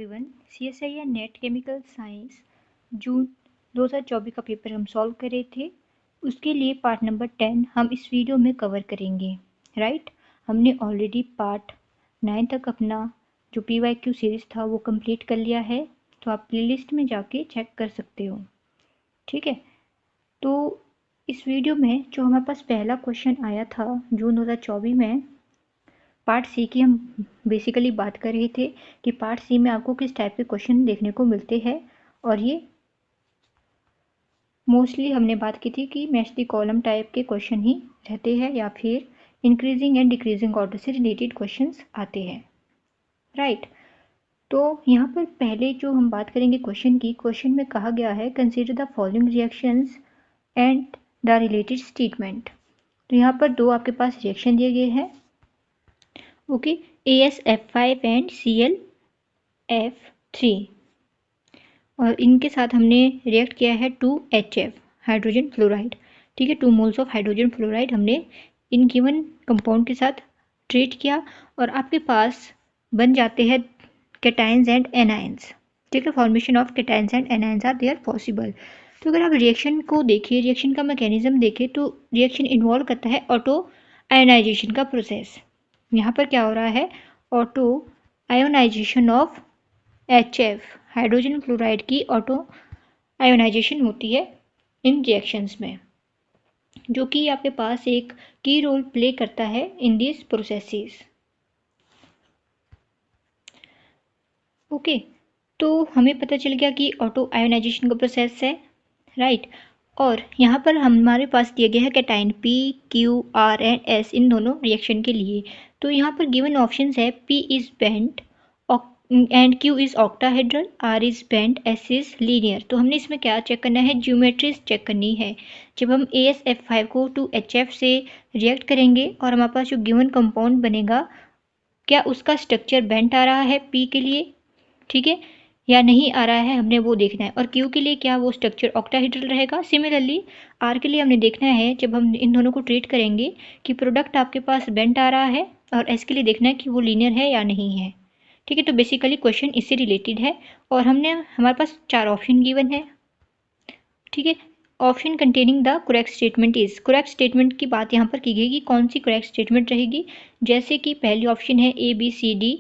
Everyone, CSIR NET chemical science June 2024 का paper हम solve कर रहे थे। उसके लिए पार्ट नंबर 10 हम इस वीडियो में कवर करेंगे। राइट, हमने ऑलरेडी पार्ट 9 तक अपना जो PYQ सीरीज़ था वो कंप्लीट कर लिया है, तो आप प्लेलिस्ट में जाके चेक कर सकते हो। ठीक है, तो इस वीडियो में जो हमारे पास पहला क्वेश्चन आया था जून 2024 में, पार्ट सी की हम बेसिकली बात कर रहे थे कि पार्ट सी में आपको किस टाइप के क्वेश्चन देखने को मिलते हैं, और ये मोस्टली हमने बात की थी कि मैच द कॉलम टाइप के क्वेश्चन ही रहते हैं या फिर इंक्रीजिंग एंड डिक्रीजिंग ऑर्डर से रिलेटेड क्वेश्चंस आते हैं। राइट, तो यहाँ पर पहले जो हम बात करेंगे क्वेश्चन की, क्वेश्चन में कहा गया है consider the following reactions and the related statement. तो यहाँ पर दो आपके पास रिएक्शन दिए गए हैं, ओके, AsF5 एंड ClF3, और इनके साथ हमने रिएक्ट किया है 2HF हाइड्रोजन फ्लोराइड। ठीक है, 2 मोल्स ऑफ हाइड्रोजन फ्लोराइड हमने इन गिवन कंपाउंड के साथ ट्रीट किया और आपके पास बन जाते हैं कैटायंस एंड एनायंस। ठीक है, formation of cations and anions are there possible. तो अगर आप रिएक्शन को देखिए, रिएक्शन का मैकेनिज्म देखें, तो रिएक्शन इन्वॉल्व करता है ऑटो आयोनाइजेशन का प्रोसेस। यहाँ पर क्या हो रहा है, auto ionisation of HF hydrogen fluoride की ऑटो आयोनाइजेशन होती है इन रिएक्शंस में, जो कि आपके पास एक की रोल प्ले करता है इन दिस प्रोसेसेस। ओके, तो हमें पता चल गया कि ऑटो आयोनाइजेशन का प्रोसेस है। राइट, और यहाँ पर हमारे पास दिया गया है cation P, Q, R and S इन दोनों रिएक्शन के लिए। तो यहाँ पर गिवन ऑप्शंस है P is bent and Q is octahedral, R is bent, S is linear. तो हमने इसमें क्या चेक करना है, ज्योमेट्रीज चेक करनी है। जब हम AsF5 को 2HF से रिएक्ट करेंगे और हमारे पास जो गिवन कंपाउंड बनेगा, क्या उसका स्ट्रक्चर बेंट आ रहा है P के लिए, ठीक है, या नहीं आ रहा है, हमने वो देखना है। और Q के लिए क्या वो स्ट्रक्चर ऑक्टाहेड्रल रहेगा। सिमिलरली R के लिए हमने देखना है, जब हम इन दोनों को ट्रीट करेंगे, कि प्रोडक्ट आपके पास बेंट आ रहा है, और S के लिए देखना है कि वो लीनियर है या नहीं है। ठीक है, तो बेसिकली क्वेश्चन इससे रिलेटेड है और हमारे पास 4 ऑप्शन गिवन है। ठीक है, option containing the correct statement is, correct statement की बात यहाँ पर की गई कि कौन सी करेक्ट स्टेटमेंट रहेगी। जैसे कि पहली ऑप्शन है ABCD,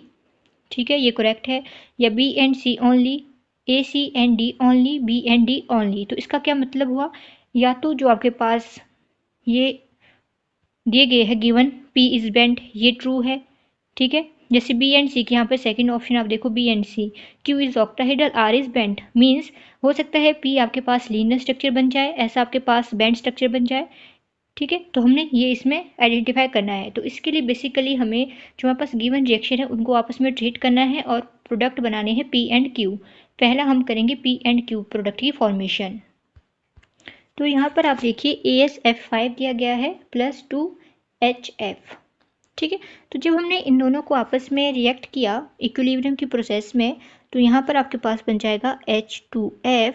ठीक है, ये करेक्ट है, या B and C only, AC and D only, B and D only. तो इसका क्या मतलब हुआ, या तो जो आपके पास ये दिए गए हैं गिवन P इज बेंट, ये ट्रू है। ठीक है, जैसे B एंड C के यहाँ पे सेकंड ऑप्शन आप देखो B and C, Q is octahedral, R is bent, means हो सकता है P आपके पास लीनियर स्ट्रक्चर बन जाए, ऐसा आपके पास बेंट स्ट्रक्चर बन जाए। ठीक है, तो हमने ये इसमें आइडेंटिफाई करना है। तो इसके लिए बेसिकली हमें जो हमारे पास गिवन रिएक्शन है उनको आपस में ट्रीट करना है और प्रोडक्ट बनाने हैं P एंड Q। पहला हम करेंगे P एंड Q प्रोडक्ट की फॉर्मेशन। तो यहाँ पर आप देखिए AsF5 दिया गया है प्लस 2HF। ठीक है, तो जब हमने इन दोनों को आपस में रिएक्ट किया इक्विलिब्रियम की प्रोसेस में, तो यहाँ पर आपके पास बन जाएगा H2F,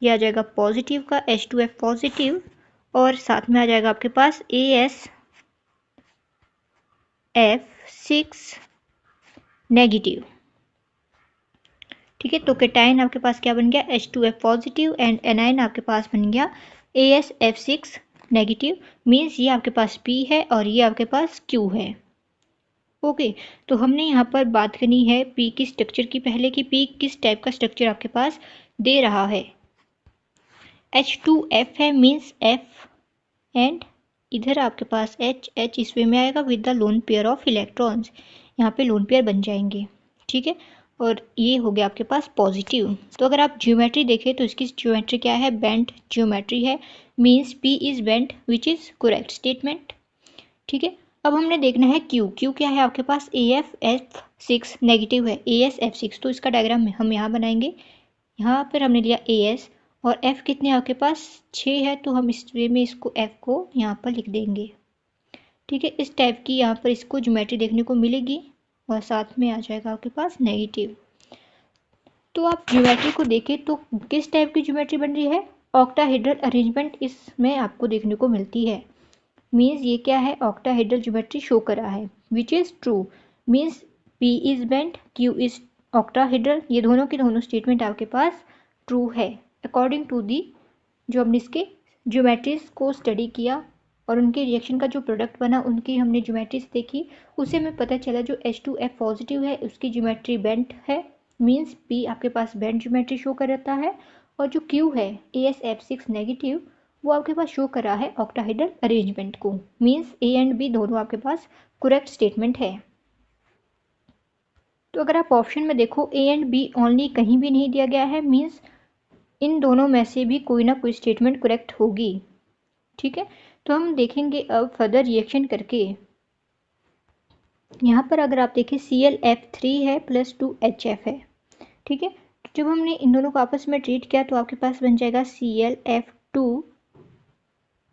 यह आ जाएगा पॉजिटिव का H2F पॉजिटिव, और साथ में आ जाएगा आपके पास AsF6 नेगेटिव। ठीक है, तो कैटायन आपके पास क्या बन गया, H2F पॉजिटिव, एंड एनायन आपके पास बन गया AsF6 नेगेटिव। मीन्स ये आपके पास P है और ये आपके पास Q है। ओके, तो हमने यहाँ पर बात करनी है P की स्ट्रक्चर की पहले, कि P किस टाइप का स्ट्रक्चर आपके पास दे रहा है। H2F है, मीन्स F, एंड इधर आपके पास H इस वे में आएगा with the lone pair of electrons, यहाँ पे लोन पेयर बन जाएंगे। ठीक है, और ये हो गया आपके पास पॉजिटिव। तो अगर आप ज्योमेट्री देखें तो इसकी ज्योमेट्री क्या है, बेंट ज्योमेट्री है, means P is bent which is correct statement. ठीक है, अब हमने देखना है Q क्या है आपके पास, AsF6 नेगेटिव है, AsF6, तो इसका डायग्राम हम यहाँ बनाएंगे। यहाँ पर हमने लिया AS और F कितने आपके पास 6 है, तो हम इस वे में इसको F को यहाँ पर लिख देंगे। ठीक है, इस टाइप की यहाँ पर इसको ज्योमेट्री देखने को मिलेगी और साथ में आ जाएगा आपके पास नेगेटिव। तो आप ज्योमेट्री को देखें तो किस टाइप की ज्योमेट्री बन रही है, ऑक्टाहेड्रल अरेंजमेंट इसमें आपको देखने को मिलती है। मीन्स ये क्या है, ऑक्टाहेड्रल ज्योमेट्री शो कर रहा है, which is true. Means P is bent, Q is octahedral, ये दोनों के दोनों स्टेटमेंट आपके पास ट्रू है अकॉर्डिंग टू दी जो हमने इसके ज्योमेट्रीज को स्टडी किया और उनके रिएक्शन का जो प्रोडक्ट बना उनकी हमने ज्योमेट्रीज देखी, उससे हमें पता चला जो H2F पॉजिटिव है उसकी ज्योमेट्री बेंट है, मीन्स P आपके पास बेंट ज्योमेट्री शो करता है, और जो Q है AsF6 नेगेटिव वो आपके पास शो कर रहा है ऑक्टाहेड्रल अरेंजमेंट को, मीन्स A एंड B दोनों आपके पास करेक्ट स्टेटमेंट है। तो अगर आप ऑप्शन में देखो A एंड B ओनली कहीं भी नहीं दिया गया है, मीन्स इन दोनों में से भी कोई ना कोई स्टेटमेंट करेक्ट होगी। ठीक है, तो हम देखेंगे अब फर्दर रिएक्शन करके। यहाँ पर अगर आप देखें ClF3 है प्लस 2HF है। ठीक है, तो जब हमने इन दोनों को आपस में ट्रीट किया तो आपके पास बन जाएगा ClF2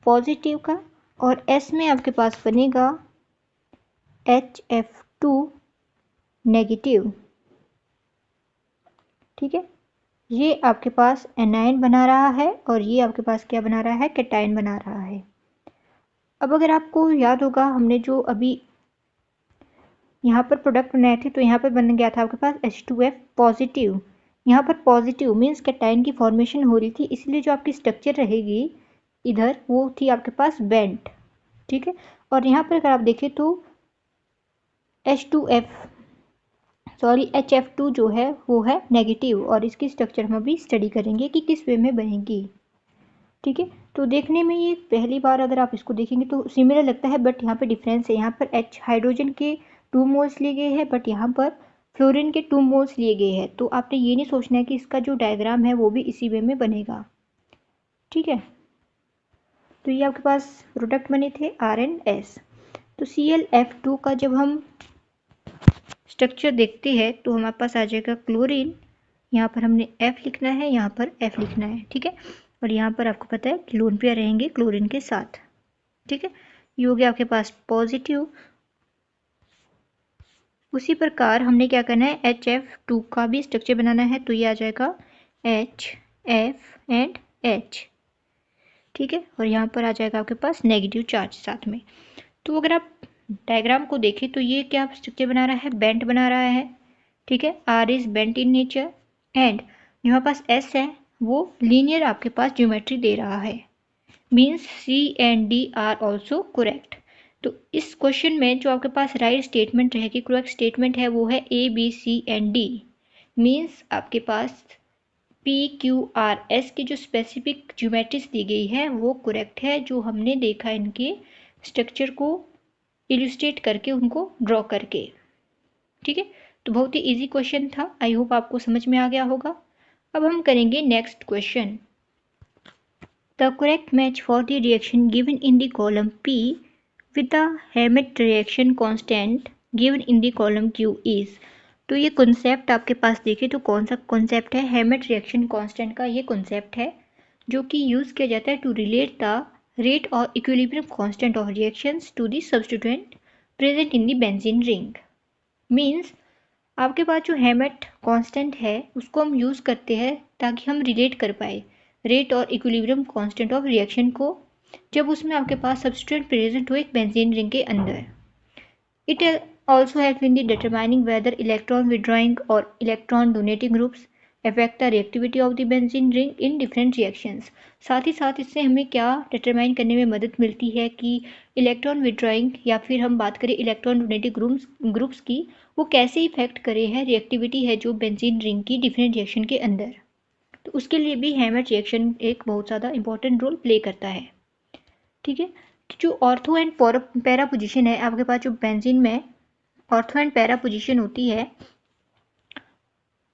पॉजिटिव का, और S में आपके पास बनेगा HF2 नेगेटिव। ठीक है, ये आपके पास एनायन बना रहा है और ये आपके पास क्या बना रहा है, कैटायन बना रहा है। अब अगर आपको याद होगा हमने जो अभी यहाँ पर प्रोडक्ट बनाए थे तो यहाँ पर बन गया था आपके पास H2F पॉजिटिव। यहाँ पर पॉजिटिव मीन्स कैटायन की फॉर्मेशन हो रही थी, इसलिए जो आपकी स्ट्रक्चर रहेगी इधर वो थी आपके पास बेंट। ठीक है, और यहाँ पर अगर आप देखें तो HF2 जो है वो है नेगेटिव, और इसकी स्ट्रक्चर हम अभी स्टडी करेंगे कि किस वे में बनेगी। ठीक है, तो देखने में ये पहली बार अगर आप इसको देखेंगे तो सिमिलर लगता है, बट यहाँ पे डिफरेंस है। यहाँ पर H हाइड्रोजन के 2 मोल्स लिए गए हैं, बट यहाँ पर फ्लोरीन के 2 मोल्स लिए गए हैं। तो आपने ये नहीं सोचना है कि इसका जो डायग्राम है वो भी इसी वे में बनेगा। ठीक है, तो ये आपके पास प्रोडक्ट बने थे R एंड S। तो ClF2 का जब हम स्ट्रक्चर देखते हैं तो हमारे पास आ जाएगा क्लोरीन, यहाँ पर हमने F लिखना है, यहाँ पर F लिखना है। ठीक है, और यहाँ पर आपको पता है कि लोन पेयर रहेंगे क्लोरीन के साथ। ठीक है, ये हो गया आपके पास पॉजिटिव। उसी प्रकार हमने क्या करना है, HF2 का भी स्ट्रक्चर बनाना है, तो ये आ जाएगा H F एंड H। ठीक है, और यहाँ पर आ जाएगा आपके पास नेगेटिव चार्ज साथ में। तो अगर आप डायग्राम को देखें तो ये क्या स्ट्रक्चर बना रहा है, बेंट बना रहा है। ठीक है, R is bent in nature, and जो हमारे पास S है वो लीनियर आपके पास ज्योमेट्री दे रहा है, means C and D are also correct. तो इस क्वेश्चन में जो आपके पास राइट स्टेटमेंट रहेगी, करेक्ट स्टेटमेंट है वो है A B C and D, means आपके पास P Q R S की जो स्पेसिफिक ज्योमेट्रीज दी गई है वो करेक्ट है, जो हमने देखा इनके स्ट्रक्चर को इलस्ट्रेट करके उनको ड्रॉ करके। ठीक है, तो बहुत ही इजी क्वेश्चन था, आई होप आपको समझ में आ गया होगा। अब हम करेंगे next question. The correct match for the reaction given in the column P with the hamate reaction constant given in the column Q is. तो ये कॉन्सेप्ट आपके पास देखिए तो कौन सा कॉन्सेप्ट है, हेमेट रिएक्शन कांस्टेंट का ये कॉन्सेप्ट है जो कि यूज़ किया जाता है to relate the rate or equilibrium constant of reactions to the substituent present in the benzene ring। Means आपके पास जो हेमेट कांस्टेंट है उसको हम यूज़ करते हैं ताकि हम रिलेट कर पाए रेट और इक्विलिब्रियम कांस्टेंट ऑफ रिएक्शन को, जब उसमें आपके पास सब्सटीट्यूएंट प्रेजेंट हो एक बेंजीन रिंग के अंदर। It also help in the determining whether electron withdrawing और electron donating groups affect the reactivity of the benzene ring in different reactions. साथ ही साथ इससे हमें क्या डिटरमाइन करने में मदद मिलती है कि इलेक्ट्रॉन विड्रॉइंग या फिर हम बात करें इलेक्ट्रॉन डोनेटिंग ग्रुप्स की, वो कैसे इफेक्ट करे है रिएक्टिविटी है जो बेंजीन रिंग की डिफरेंट रिएक्शन के अंदर। तो उसके लिए भी हेमेट रिएक्शन एक बहुत ज़्यादा इंपॉर्टेंट रोल प्ले करता है। ठीक है, जो ऑर्थो एंड पैरा पोजीशन है आपके पास, जो बेंजीन में ऑर्थो एंड पैरा पोजीशन होती है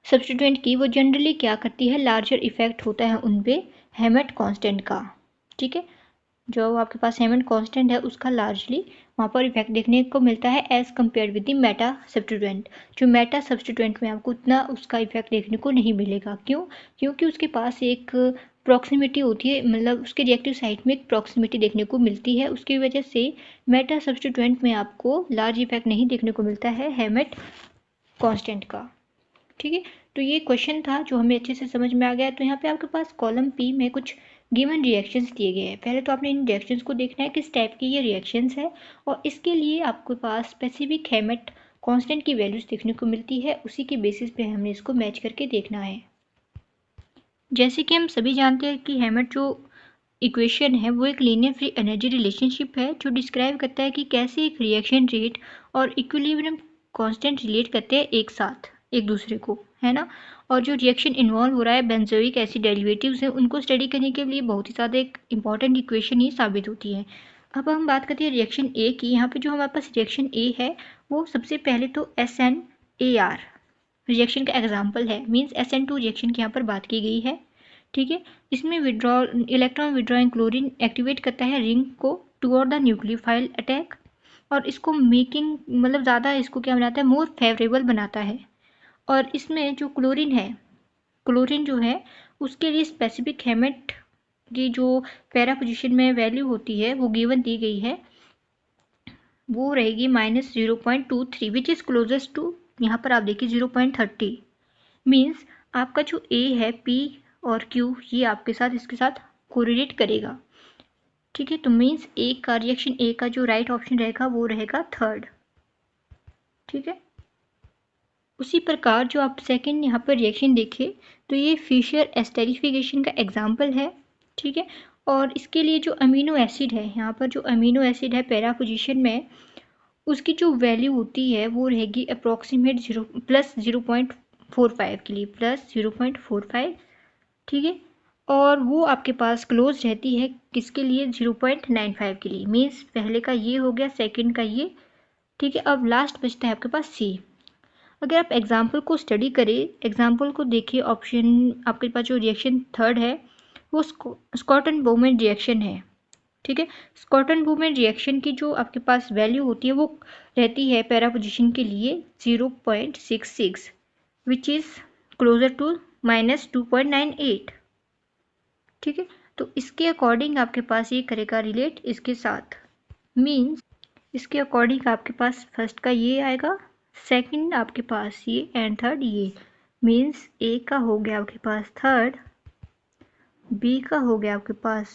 सब्स्टिट्यूएंट की, वो जनरली क्या करती है, लार्जर इफेक्ट होता है उन पे हेमेट कांस्टेंट का। ठीक है, जो आपके पास हेमेट कांस्टेंट है उसका लार्जली वहाँ पर इफेक्ट देखने को मिलता है as compare with the meta substituent. जो मेटा सब्स्टिट्यूएंट में आपको उतना उसका इफेक्ट देखने को नहीं मिलेगा। क्यों? क्योंकि उसके पास एक प्रॉक्सिमिटी होती है, मतलब उसके रिएक्टिव साइट में एक प्रॉक्सिमिटी देखने को मिलती है, उसकी वजह से मेटा सब्स्टिट्यूएंट में आपको लार्ज इफेक्ट नहीं देखने को मिलता है हेमेट कांस्टेंट का। ठीक है, तो ये क्वेश्चन था जो हमें अच्छे से समझ में आ गया। तो यहाँ पे आपके पास कॉलम P में कुछ गिवन रिएक्शंस दिए गए हैं। पहले तो आपने इन रिएक्शंस को देखना है किस टाइप की ये रिएक्शंस है, और इसके लिए आपके पास स्पेसिफिक हेमेट कांस्टेंट की वैल्यूज देखने को मिलती है, उसी के बेसिस पे हमने इसको मैच करके देखना है। जैसे कि हम सभी जानते हैं कि हैमर जो इक्वेशन है वो एक लीनियर फ्री एनर्जी रिलेशनशिप है जो डिस्क्राइब करता है कि कैसे एक रिएक्शन रेट और इक्विलिब्रियम कांस्टेंट रिलेट करते हैं एक साथ एक दूसरे को, है ना। और जो रिएक्शन इन्वॉल्व हो रहा है बेंजोइक एसिड डेरिवेटिव्स हैं उनको स्टडी करने के लिए बहुत ही ज़्यादा एक इंपॉर्टेंट इक्वेशन ही साबित होती है। अब हम बात करते हैं रिएक्शन ए की। यहाँ पे जो हमारे पास रिएक्शन ए है वो सबसे पहले तो SnAr रिएक्शन का एग्जाम्पल है, मीन्स SN2 रिएक्शन की यहाँ पर बात की गई है। ठीक है, इसमें इलेक्ट्रॉन विड्रॉइंग क्लोरीन एक्टिवेट करता है रिंग को टुवर्ड द न्यूक्लियोफाइल अटैक, और इसको मेकिंग मतलब ज़्यादा इसको क्या बनाता है, मोर फेवरेबल बनाता है। और इसमें जो क्लोरीन जो है उसके लिए स्पेसिफिक हेमेट की जो पैरा पोजिशन में वैल्यू होती है वो गिवन दी गई है, वो रहेगी -0.23 विच इज़ क्लोजेस्ट टू, यहाँ पर आप देखिए 0.30। मीन्स आपका जो ए है P और Q ये आपके साथ इसके साथ कोरिलेट करेगा। ठीक है, तो मीन्स रिएक्शन ए का जो राइट ऑप्शन रहेगा वो रहेगा थर्ड। ठीक है, उसी प्रकार जो आप सेकंड यहाँ पर रिएक्शन देखें तो ये फिशर एस्टेरिफिकेशन का एग्जाम्पल है। ठीक है, और इसके लिए जो अमीनो एसिड है, यहाँ पर जो अमीनो एसिड है पैरा पोजिशन में, उसकी जो वैल्यू होती है वो रहेगी अप्रॉक्सीमेट +0.45 के लिए +0.45। ठीक है, और वो आपके पास क्लोज रहती है किसके लिए, 0.95 के लिए। मीन्स पहले का ये हो गया, सेकंड का ये। ठीक है, अब लास्ट बचता है आपके पास सी। अगर आप एग्जाम्पल को स्टडी करें, एग्जाम्पल को देखिए, ऑप्शन आपके पास जो रिएक्शन थर्ड है वो स्कॉटन-बोहमैन रिएक्शन है। ठीक है, स्कॉटन-बोहमैन रिएक्शन की जो आपके पास वैल्यू होती है वो रहती है पैरा पोजिशन के लिए 0.66 विच इज़ क्लोजर टू -2.98। ठीक है, तो इसके अकॉर्डिंग आपके पास ये करेगा रिलेट इसके साथ। मीन्स इसके अकॉर्डिंग आपके पास फर्स्ट का ये आएगा, सेकंड आपके पास ये एंड थर्ड ये। मीन्स ए का हो गया आपके पास थर्ड, बी का हो गया आपके पास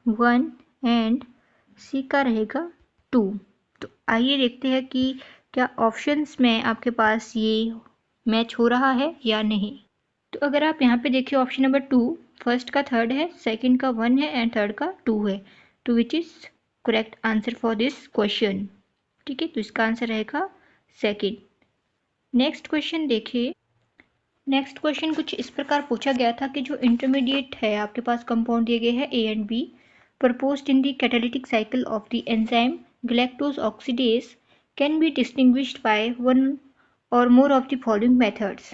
1 एंड सी का रहेगा 2। तो आइए देखते हैं कि क्या ऑप्शंस में आपके पास ये मैच हो रहा है या नहीं। तो अगर आप यहाँ पे देखिए ऑप्शन नंबर 2, फर्स्ट का थर्ड है, सेकंड का 1 है एंड थर्ड का 2 है, तो which is correct answer for this question. ठीक है, तो इसका आंसर रहेगा सेकंड। नेक्स्ट क्वेश्चन देखिए। नेक्स्ट क्वेश्चन कुछ इस प्रकार पूछा गया था कि जो इंटरमीडिएट है आपके पास कंपाउंड दिए गए हैं A and B proposed in the catalytic cycle of the enzyme galactose oxidase can be distinguished by one or more of the following methods।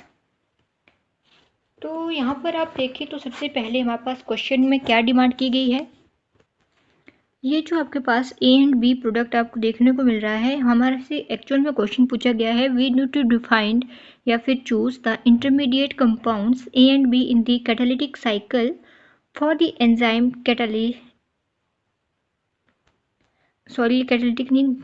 तो यहाँ पर आप देखें तो सबसे पहले हमारे पास क्वेश्चन में क्या डिमांड की गई है, ये जो आपके पास A एंड B प्रोडक्ट आपको देखने को मिल रहा है, हमारे से एक्चुअल में क्वेश्चन पूछा गया है वी नीड टू डिफाइंड या फिर choose the intermediate compounds A and B in the catalytic cycle for the enzyme catalytic नहीं,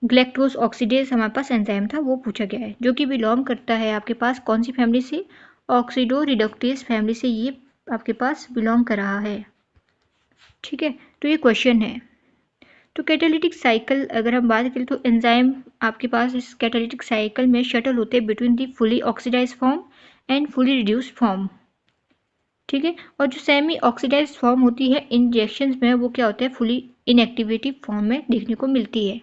ग्लैक्टोज ऑक्सीडेज हमारे पास एंजाइम था वो पूछा गया है, जो कि बिलोंग करता है आपके पास कौन सी फैमिली से, ऑक्सीडो रिडक्टेज फैमिली से ये आपके पास बिलोंग कर रहा है। ठीक है, तो ये क्वेश्चन है। तो कैटालिटिक साइकिल अगर हम बात करें तो एंजाइम आपके पास इस कैटालिटिक साइकिल में शटल होते हैं between the fully oxidise form and fully reduced form. ठीक है, और जो सेमी ऑक्सीडाइज फॉर्म होती है इन रिएक्शंस में वो क्या होता है, फुली इनएक्टिवेटिव फॉर्म में देखने को मिलती है।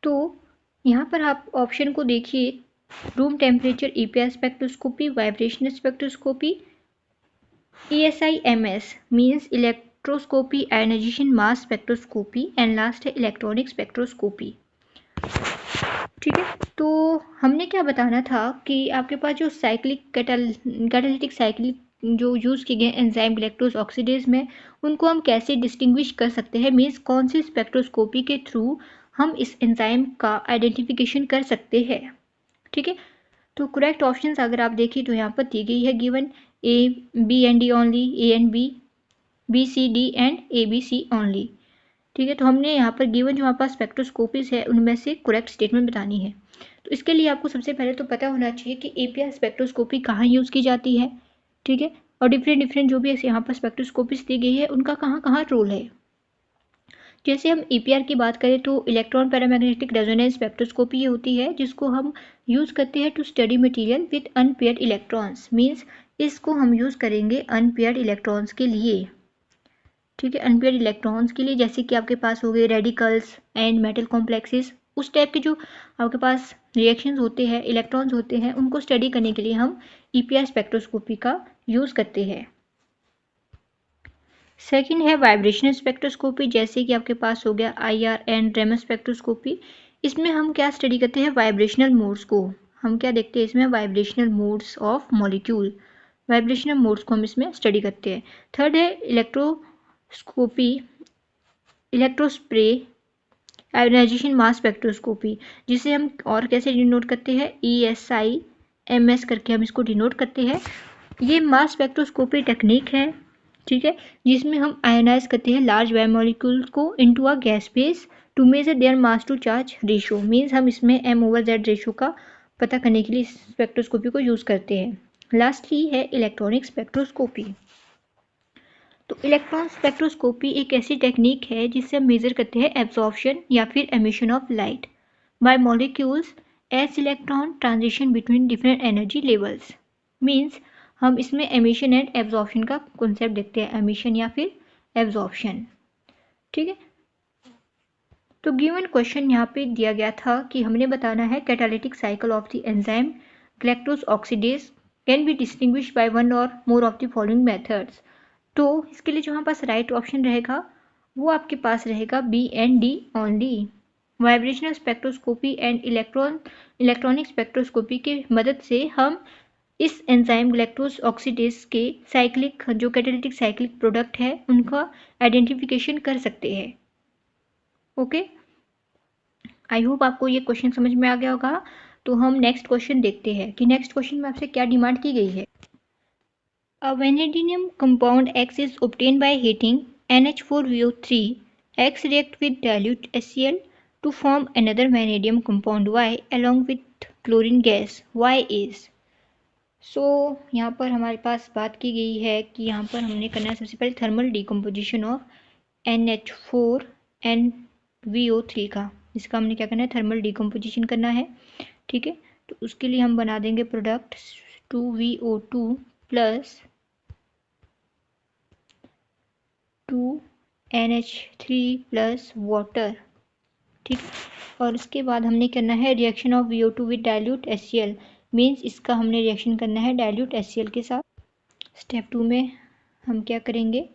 तो यहाँ पर आप ऑप्शन को देखिए, room temperature EPR spectroscopy, vibrational spectroscopy, ESIMS means electroscopy, ionisation mass spectroscopy and last है इलेक्ट्रॉनिक स्पेक्ट्रोस्कोपी। ठीक है, तो हमने क्या बताना था कि आपके पास जो साइक्लिक कैटालिटिक साइक्लिक जो यूज़ किए गए एंजाइम ग्लैक्टोज ऑक्सीडेज में उनको हम कैसे डिस्टिंग्विश कर सकते हैं, मीन्स कौन सी स्पेक्ट्रोस्कोपी के थ्रू हम इस एंजाइम का आइडेंटिफिकेशन कर सकते हैं। ठीक है, तो करेक्ट ऑप्शंस अगर आप देखें तो यहाँ पर दी गई है given A, B and D only, A and B, B C D and A B C only. ठीक है, तो हमने यहाँ पर गिवन जो हमारे पास स्पेक्ट्रोस्कोपीज है उनमें से करेक्ट स्टेटमेंट बतानी है। तो इसके लिए आपको सबसे पहले तो पता होना चाहिए कि APR स्पेक्ट्रोस्कोपी कहाँ यूज़ की जाती है। ठीक है, और डिफरेंट जो भी यहाँ पर स्पेक्ट्रोस्कोपीज दी गई है उनका कहाँ कहाँ रोल है। जैसे हम ईपीआर की बात करें तो इलेक्ट्रॉन पैरामैग्नेटिक रेजोनेंस स्पेक्ट्रोस्कोपी होती है, जिसको हम यूज़ करते हैं to study material with unpaired electrons. Means इसको हम यूज़ करेंगे अनपेयर्ड इलेक्ट्रॉन्स के लिए, ठीक है, अनपेयर्ड इलेक्ट्रॉन्स के लिए, जैसे कि आपके पास हो गए रेडिकल्स एंड मेटल कॉम्प्लेक्सेस। उस टाइप के जो आपके पास रिएक्शंस होते हैं, इलेक्ट्रॉन्स होते हैं, उनको स्टडी करने के लिए हम ईपीआर स्पेक्ट्रोस्कोपी का यूज़ करते हैं। सेकंड है वाइब्रेशनल स्पेक्ट्रोस्कोपी, जैसे कि आपके पास हो गया आईआर एंड रेमन स्पेक्ट्रोस्कोपी। इसमें हम क्या स्टडी करते हैं, वाइब्रेशनल मोड्स को। हम क्या देखते हैं इसमें, vibrational modes of molecule, vibrational modes को हम इसमें स्टडी करते हैं। थर्ड है electroscopy, electrospray ionisation mass spectroscopy, जिसे हम और कैसे डिनोट करते हैं, ESI-MS करके हम इसको डिनोट करते हैं। ये मास स्पेक्ट्रोस्कोपी टेक्निक है, ठीक है, जिसमें हम आयोनाइज करते हैं लार्ज बायोमोलिक्यूल्स को into a gas phase to measure their mass to charge ratio. Means हम इसमें M/Z रेशियो का पता करने के लिए स्पेक्ट्रोस्कोपी को यूज़ करते हैं। लास्टली है इलेक्ट्रॉनिक स्पेक्ट्रोस्कोपी। तो इलेक्ट्रॉन स्पेक्ट्रोस्कोपी एक ऐसी टेक्निक है जिससे हम मेजर करते हैं एब्जॉर्प्शन या फिर emission of light by molecules as electron transition between different energy levels. Means हम इसमें एमिशन एंड एब्जॉर्प्शन का कॉन्सेप्ट देखते हैं, एमिशन या फिर एब्जॉर्प्शन, ठीक है। तो गिवन क्वेश्चन यहाँ पे दिया गया था कि हमने बताना है catalytic cycle of the enzyme galactose oxidase can be distinguished by one और more of the following methods. तो इसके लिए जो हमारे पास राइट ऑप्शन रहेगा वो आपके पास रहेगा B and D only. Vibrational spectroscopy and electronic spectroscopy की मदद से हम इस एंजाइम गैलेक्टोज ऑक्सीडेज के साइक्लिक जो कैटालिटिक साइक्लिक प्रोडक्ट है उनका आइडेंटिफिकेशन कर सकते हैं। ओके, आई होप आपको ये क्वेश्चन समझ में आ गया होगा। तो हम नेक्स्ट क्वेश्चन देखते हैं कि नेक्स्ट क्वेश्चन में आपसे क्या डिमांड की गई है। A vanadium compound X is obtained by heating NH4VO3. X react with dilute HCl to form another vanadium compound Y along with chlorine gas. Y is. So यहाँ पर हमारे पास बात की गई है कि यहाँ पर हमने करना है सबसे पहले थर्मल डिकम्पोजिशन ऑफ NH4NVO3 का। इसका हमने क्या करना है, थर्मल डिकम्पोजिशन करना है, ठीक है। तो उसके लिए हम बना देंगे product 2VO2 plus 2NH3 plus water, ठीक। और उसके बाद हमने करना है reaction of VO2 with dilute HCl। Means इसका हमने रिएक्शन करना है डाइल्यूट HCl के साथ। स्टेप 2 में हम क्या करेंगे,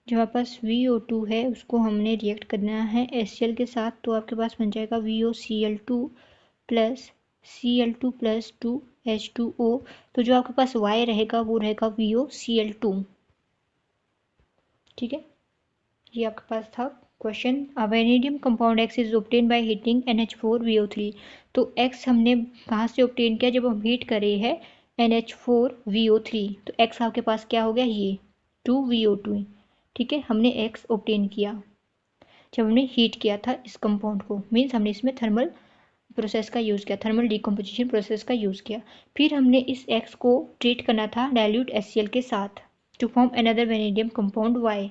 जो हमारे पास VO2 है उसको हमने रिएक्ट करना है HCl के साथ। तो आपके पास बन जाएगा VOCl2 plus Cl2 plus 2H2O। तो जो आपके पास Y रहेगा वो रहेगा VOCl2, ठीक है। ये आपके पास था question. A vanadium compound X is obtain by heating NH4VO3। तो X हमने कहाँ से ऑब्टेन किया, जब हम हीट कर रहे हैं NH4VO3। तो X आपके पास क्या हो गया, ये 2VO2, ठीक है। हमने X ऑब्टेन किया जब हमने हीट किया था इस कंपाउंड को। मीन्स हमने इसमें थर्मल प्रोसेस का यूज़ किया, थर्मल डिकम्पोजिशन प्रोसेस का यूज़ किया। फिर हमने इस X को ट्रीट करना था डाइल्यूट HCl के साथ to form another vanadium compound Y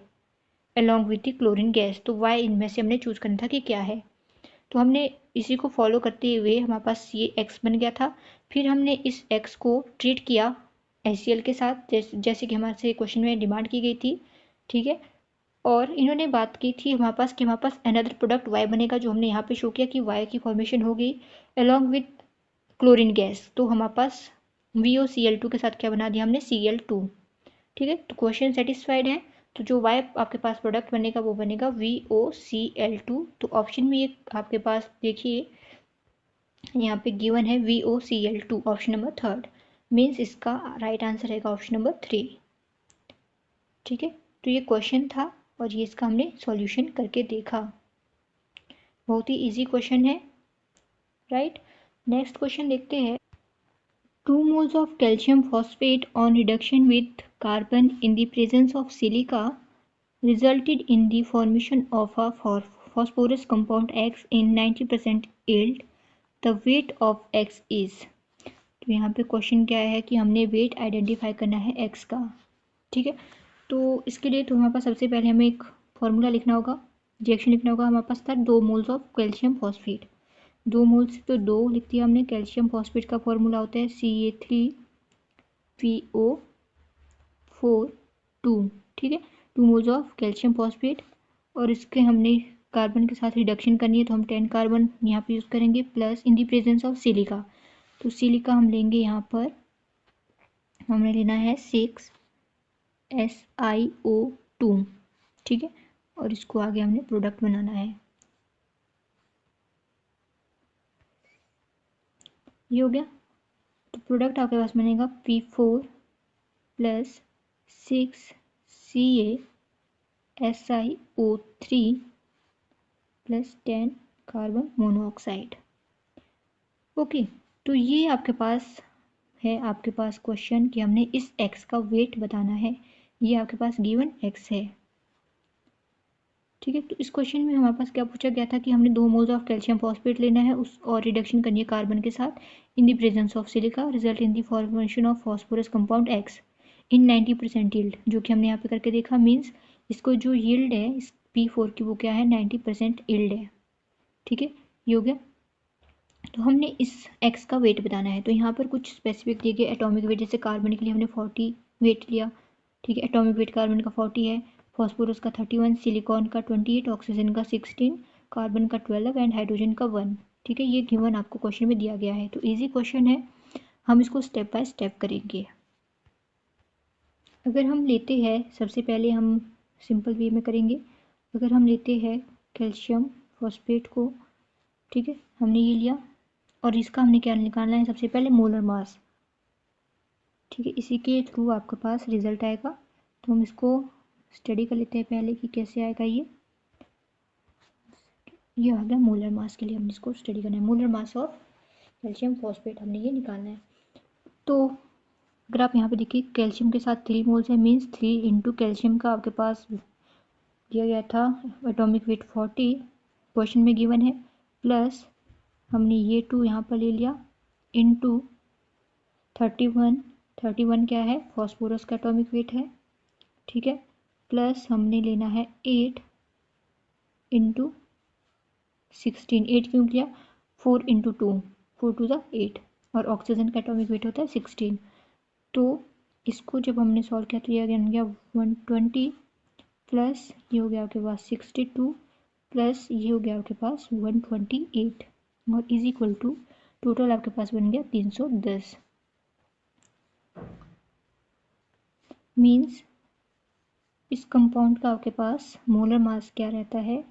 along with the chlorine gas. तो Y इनमें से हमने चूज़ करना था कि क्या है। तो हमने इसी को फॉलो करते हुए हमारे पास ये X बन गया था। फिर हमने इस X को ट्रीट किया HCl के साथ, जैसे कि हमारे से क्वेश्चन में डिमांड की गई थी, ठीक है। और इन्होंने बात की थी हमारे पास कि हमारे पास अनदर प्रोडक्ट Y बनेगा, जो हमने यहाँ पे शो किया कि Y की फॉर्मेशन होगी अलॉन्ग विथ क्लोरीन गैस। तो हमारे पास VOCl2 के साथ क्या बना दिया हमने, Cl2, ठीक है। तो क्वेश्चन सेटिस्फाइड है। तो जो Y आपके पास प्रोडक्ट बनेगा वो बनेगा VOCl2। तो ऑप्शन में ये आपके पास देखिए यहाँ पे गिवन है VOCl2, ऑप्शन नंबर 3। मीन्स इसका राइट आंसर रहेगा ऑप्शन नंबर 3, ठीक है। तो ये क्वेश्चन था और ये इसका हमने सॉल्यूशन करके देखा। बहुत ही इजी क्वेश्चन है, राइट। नेक्स्ट क्वेश्चन देखते हैं। 2 moles of calcium phosphate on reduction with carbon in the presence of silica resulted in the formation of a phosphorus compound X in 90% yield. The weight of X is। तो यहाँ पे question क्या है कि हमने wait identify करना है X का, ठीक है। तो इसके लिए तो हमारे पास सबसे पहले हमें एक फॉर्मूला लिखना होगा। रिएक्शन लिखना होगा, हमारे पास था 2 moles of calcium phosphate, 2 moles तो 2 लिख दिया हमने। कैल्शियम फॉस्फेट का फॉर्मूला होता है CA3PO4 ठीक है, 2 मोल्स ऑफ कैल्शियम फॉस्फेट। और इसके हमने कार्बन के साथ रिडक्शन करनी है तो हम 10 कार्बन यहाँ पे यूज़ करेंगे, plus in the presence of silica. तो सिलिका हम लेंगे यहाँ पर, हमने लेना है 6SiO2 ठीक है, और इसको आगे हमने प्रोडक्ट बनाना है। ये हो गया। तो प्रोडक्ट आपके पास बनेगा P4 plus 6CaSiO3 plus 10 carbon monoxide. Okay, तो ये आपके पास है, आपके पास क्वेश्चन कि हमने इस x का वेट बताना है। ये आपके पास गिवन x है ठीक है। तो इस क्वेश्चन में हमारे पास क्या पूछा गया था कि हमने 2 मोल्स ऑफ कैल्शियम फॉस्फेट लेना है उस और रिडक्शन करनी है कार्बन के साथ इन the presence of silica, result in the formation of phosphorus compound x in 90% yield, जो कि हमने यहाँ पे करके देखा। मीन्स इसको जो यील्ड है इस P4 की वो क्या है, 90% यील्ड है ठीक है। ये हो गया। तो हमने इस x का वेट बताना है, तो यहाँ पर कुछ स्पेसिफिक दिए गए एटॉमिक वेट, जैसे कार्बन के लिए हमने 40 वेट लिया ठीक है, एटॉमिक वेट कार्बन का 40 है, फॉस्फोरस का 31, सिलिकॉन का 28, ऑक्सीजन का 16, कार्बन का 12 एंड हाइड्रोजन का 1 ठीक है। ये गिवन आपको क्वेश्चन में दिया गया है, तो इजी क्वेश्चन है, हम इसको स्टेप बाय स्टेप करेंगे। अगर हम लेते हैं, सबसे पहले हम सिंपल वे में करेंगे। अगर हम लेते हैं कैल्शियम फॉस्फेट को ठीक है, हमने ये लिया और इसका हमने क्या निकालना है, सबसे पहले मोलर मास ठीक है, इसी के थ्रू आपके पास रिजल्ट आएगा। तो हम इसको स्टडी कर लेते हैं पहले कि कैसे आएगा। ये आ गया मोलर मास के लिए, हमने इसको स्टडी करना है। Molar mass of calcium phosphate हमने ये निकालना है। तो अगर आप यहाँ पे देखिए कैल्शियम के साथ 3 मोल्स है, मीन्स 3 इंटू कैल्शियम का आपके पास दिया गया था एटॉमिक वेट 40 क्वेश्चन में गिवन है, प्लस हमने ये 2 यहाँ पर ले लिया इंटू 31 क्या है, फॉस्फोरस का एटॉमिक वेट है ठीक है, प्लस हमने लेना है 8 इंटू 16, 8 क्यों किया, 4 इंटू 2, 4 टू ज़ा 8, और ऑक्सीजन का एटॉमिक वेट होता है 16। तो इसको जब हमने सॉल्व किया तो ये बन गया 120 प्लस ये हो गया आपके पास 62 प्लस ये हो गया आपके पास 128 और इज इक्वल टू टोटल आपके पास बन गया 310। मीन्स इस कंपाउंड का आपके पास मोलर मास क्या रहता है,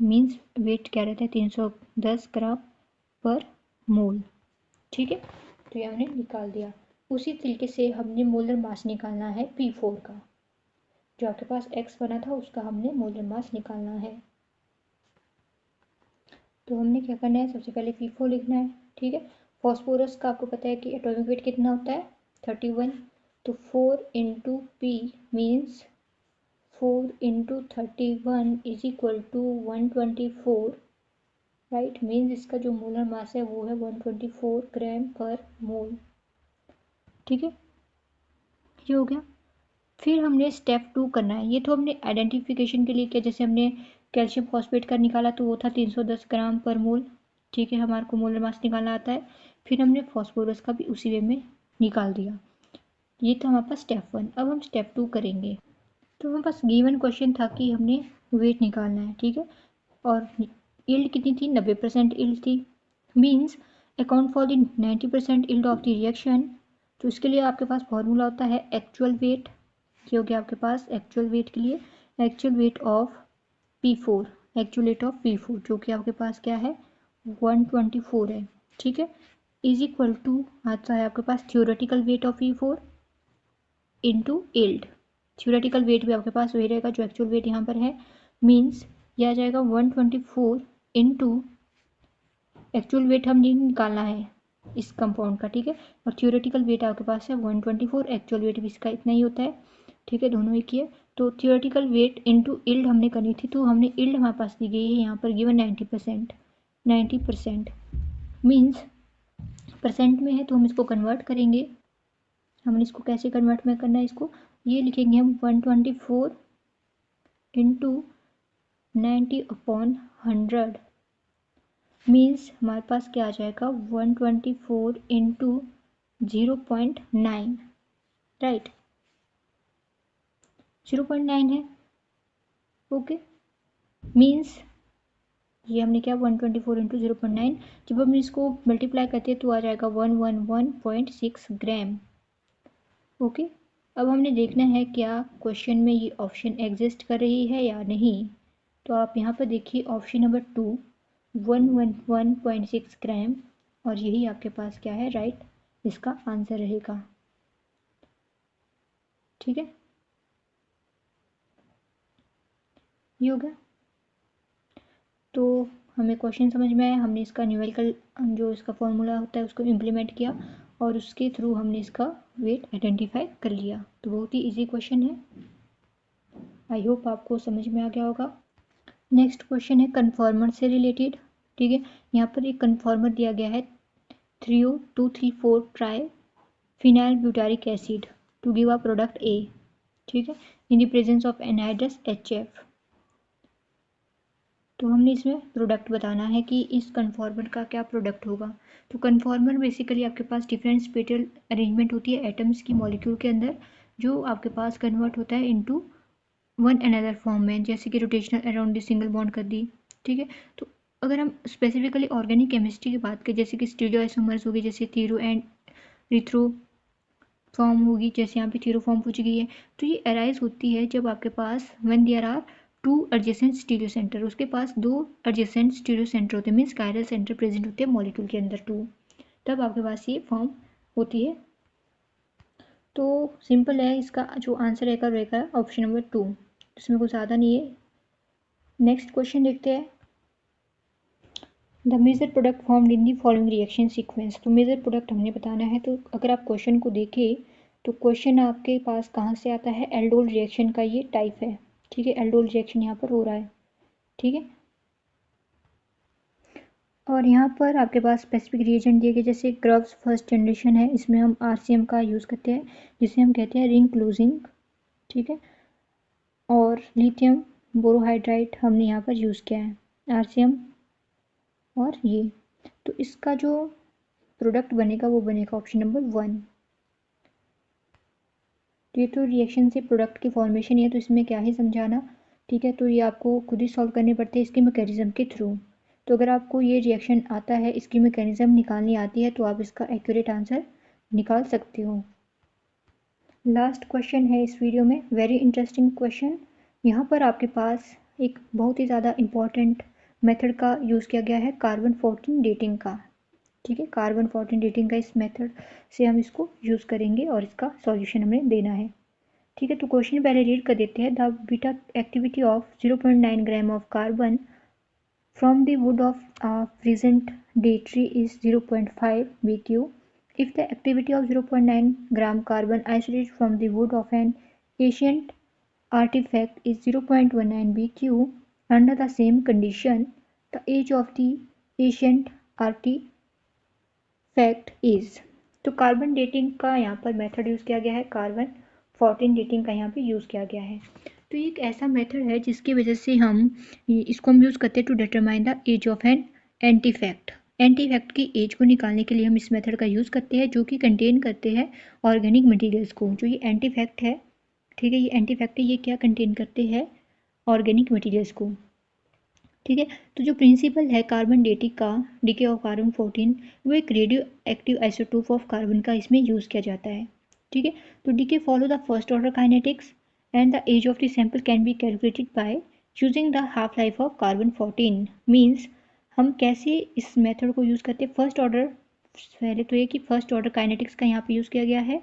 मीन्स वेट क्या रहता है, 310 ग्राम पर मोल ठीक है। तो ये हमने निकाल दिया। उसी तरीके से हमने मोलर मास निकालना है P4 का, जो आपके पास x बना था उसका हमने मोलर मास निकालना है। तो हमने क्या करना है, सबसे पहले P4 लिखना है ठीक है। फॉस्फोरस का आपको पता है कि एटॉमिक वेट कितना होता है 31, तो 4 into P means 4 into 31 is equal to 124 right. Means इसका जो मोलर मास है वो है 124 ग्राम पर मोल ठीक है। ये हो गया। फिर हमने स्टेप 2 करना है। ये तो हमने आइडेंटिफिकेशन के लिए किया, जैसे हमने कैल्शियम फॉस्फेट का निकाला तो वो था 310 ग्राम पर मोल ठीक है, हमारे को मोलर मास निकालना आता है। फिर हमने फॉस्फोरस का भी उसी वे में निकाल दिया। ये था हमारे पास स्टेप 1। अब हम स्टेप 2 करेंगे। तो हमारे पास गिवन क्वेश्चन था कि हमने वेट निकालना है ठीक है, और यील्ड कितनी थी, 90% यील्ड थी। Means account for the 90% yield of the reaction. तो इसके लिए आपके पास फॉर्मूला होता है एक्चुअल वेट। ये हो गया आपके पास एक्चुअल वेट के लिए, actual wait of P4, actual wait of P4 जो कि आपके पास क्या है 124 है ठीक है, इज इक्वल टू आता है आपके पास theoretical weight of P4 into yield. Theoretical weight भी आपके पास वही रहेगा जो एक्चुअल वेट यहाँ पर है। मीन्स यह आ जाएगा 124 इंटू एक्चुअल वेट हमने निकालना है इस कंपाउंड का ठीक है, और थ्योरेटिकल वेट आपके पास है 124, एक्चुअल वेट भी इसका इतना ही होता है ठीक है, दोनों एक ही है। तो थ्योरेटिकल वेट इंटू यील्ड हमने करनी थी, तो हमने यील्ड हमारे पास दी गई है यहाँ पर गिवन 90% मीन्स परसेंट में है, तो हम इसको कन्वर्ट करेंगे। हमने इसको कैसे कन्वर्ट में करना है, इसको ये लिखेंगे हम 124 इंटू 90/100 मीन्स हमारे पास क्या आ जाएगा 124 इंटू 0.9, राइट, 0.9 है। ओके, मीन्स ये हमने क्या 124 इंटू 0.9, जब हम इसको मल्टीप्लाई करते हैं तो आ जाएगा 111.6 ग्राम। ओके, अब हमने देखना है क्या क्वेश्चन में ये ऑप्शन एग्जिस्ट कर रही है या नहीं। तो आप यहाँ पर देखिए ऑप्शन नंबर 2 111.6 ग्राम, और यही आपके पास क्या है, राइट, इसका आंसर रहेगा। ठीक है, ये हो गया। तो हमें क्वेश्चन समझ में आया, हमने इसका न्यूमेरिकल जो इसका फॉर्मूला होता है उसको इम्प्लीमेंट किया और उसके थ्रू हमने इसका वेट आइडेंटिफाई कर लिया। तो बहुत ही इजी क्वेश्चन है, आई होप आपको समझ में आ गया होगा। नेक्स्ट क्वेश्चन है कन्फॉर्मर से रिलेटेड। ठीक है, यहाँ पर एक कन्फॉर्मर दिया गया है 3O234 triphenyl butyric acid to give a product A. ठीक है, in the presence of anhydrous HF। तो हमने इसमें प्रोडक्ट बताना है कि इस कन्फॉर्मर का क्या प्रोडक्ट होगा। तो कन्फॉर्मर बेसिकली आपके पास डिफरेंट स्पेटियल अरेंजमेंट होती है एटम्स की मॉलिक्यूल के अंदर, जो आपके पास कन्वर्ट होता है इनटू वन अनदर फॉर्म में, जैसे कि rotational around the single bond कर दी। ठीक है, तो अगर हम स्पेसिफिकली ऑर्गेनिक केमिस्ट्री की बात करें, जैसे कि स्टीरियोआइसोमर्स होगी, जैसे थीरो एंड रिथ्रो फॉर्म होगी, जैसे यहाँ पे थीरो फॉर्म पूछी गई है, तो ये अराइज होती है जब आपके पास when there are two adjacent stereo centre, उसके पास दो एडजेसेंट स्टीरियो सेंटर होते हैं, मीन्स कायरल सेंटर प्रेजेंट होते हैं मॉलिक्यूल के अंदर टू, तब आपके पास ये फॉर्म होती है। तो सिंपल है, इसका जो आंसर रहेगा ऑप्शन नंबर 2, इसमें कुछ ज़्यादा नहीं है। नेक्स्ट क्वेश्चन देखते हैं, the major product formed in the following reaction sequence. तो मेजर प्रोडक्ट हमने बताना है, तो अगर आप क्वेश्चन को देखें तो क्वेश्चन आपके पास कहाँ से आता है, एल्डोल रिएक्शन का ये टाइप है। ठीक है, एल्डोल रिएक्शन यहाँ पर हो रहा है। ठीक है, और यहाँ पर आपके पास स्पेसिफिक रिएजेंट दिए गए, जैसे ग्रव्स फर्स्ट जनरेशन है, इसमें हम RCM का यूज़ करते हैं, जिसे हम कहते हैं रिंग क्लोजिंग। ठीक है, और लिथियम बोरोहाइड्राइड हमने यहाँ पर यूज़ किया है, RCM और ये। तो इसका जो प्रोडक्ट बनेगा वो बनेगा ऑप्शन नंबर 1। तो ये तो रिएक्शन से प्रोडक्ट की फॉर्मेशन है, तो इसमें क्या ही समझाना। ठीक है, तो ये आपको खुद ही सॉल्व करने पड़ते हैं इसके मैकेनिज्म के थ्रू। तो अगर आपको ये रिएक्शन आता है, इसकी मैकेनिज्म निकालनी आती है, तो आप इसका एक्यूरेट आंसर निकाल सकते हो। लास्ट क्वेश्चन है इस वीडियो में, वेरी इंटरेस्टिंग क्वेश्चन। यहाँ पर आपके पास एक बहुत ही ज़्यादा इम्पॉर्टेंट मेथड का यूज़ किया गया है, कार्बन 14 डेटिंग का। ठीक है, कार्बन 14 डेटिंग का इस मेथड से हम इसको यूज़ करेंगे और इसका सॉल्यूशन हमें देना है। ठीक है, तो क्वेश्चन पहले रीड कर देते हैं। The beta activity of 0.9 gram of carbon from the wood of present day tree is 0.5 BQ. If the activity of 0.9 gram carbon isolated from the wood of an ancient artifact is 0.19 BQ, under the same condition, the age of the ancient artifact is। तो carbon dating का यहाँ पर method use किया गया है, carbon 14 dating का यहाँ पे यूज़ किया गया है। तो ये एक ऐसा मेथड है जिसकी वजह से हम इसको यूज़ करते हैं to determine the age of an artefact. Artefact की एज को निकालने के लिए हम इस मेथड का यूज़ करते हैं, जो कि कंटेन करते हैं ऑर्गेनिक मटेरियल्स को। जो ये एंटीफैक्ट है, ठीक है, ये एंटीफैक्ट है, ये क्या कंटेन करते हैं, ऑर्गेनिक मटेरियल्स को। ठीक है, तो जो प्रिंसिपल है कार्बन डेटिंग का, डीके ऑफ कार्बन 14, वो एक radioactive isotope of carbon का इसमें यूज़ किया जाता है। ठीक है, तो decay follow the first order kinetics and the age of the sample can be calculated by using the half life of carbon 14। Means हम कैसे इस मेथड को यूज़ करते हैं, फर्स्ट ऑर्डर, पहले तो ये कि फर्स्ट ऑर्डर काइनेटिक्स का यहाँ पे यूज़ किया गया है,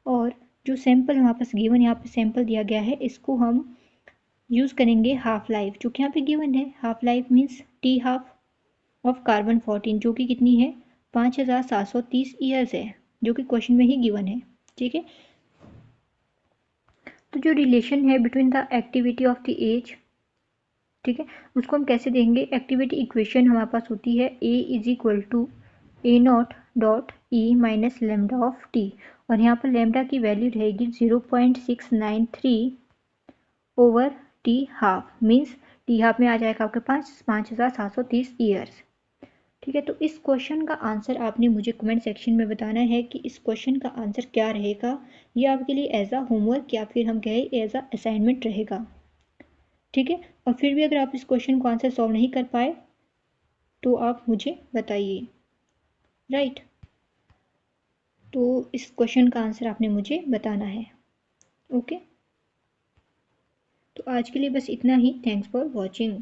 और जो सैंपल हमारे पास गिवन यहाँ पे सैंपल दिया गया है, इसको हम यूज़ करेंगे हाफ लाइफ, जो कि यहाँ पे गिवन है। Half life means T half of carbon 14, जो कि कितनी है, 5730 ईयर्स है, जो कि क्वेश्चन में ही गिवन है। ठीक है, तो जो रिलेशन है between the activity of the age, ठीक है, उसको हम कैसे देंगे, एक्टिविटी इक्वेशन हमारे पास होती है A is equal to A0 minus lambda of t, और यहाँ पर लेमडा की वैल्यू रहेगी 0.693 over t half, means d half में आ जाएगा आपके पास 5,730 ईयर्स। ठीक है, तो इस क्वेश्चन का आंसर आपने मुझे कमेंट सेक्शन में बताना है कि इस क्वेश्चन का आंसर क्या रहेगा। ये आपके लिए एज अ होमवर्क या फिर हम कहें एज अ असाइनमेंट रहेगा। ठीक है, और फिर भी अगर आप इस क्वेश्चन को आंसर सॉल्व नहीं कर पाए तो आप मुझे बताइए। राइट, तो इस क्वेश्चन का आंसर आपने मुझे बताना है। ओके, तो आज के लिए बस इतना ही। Thanks for watching.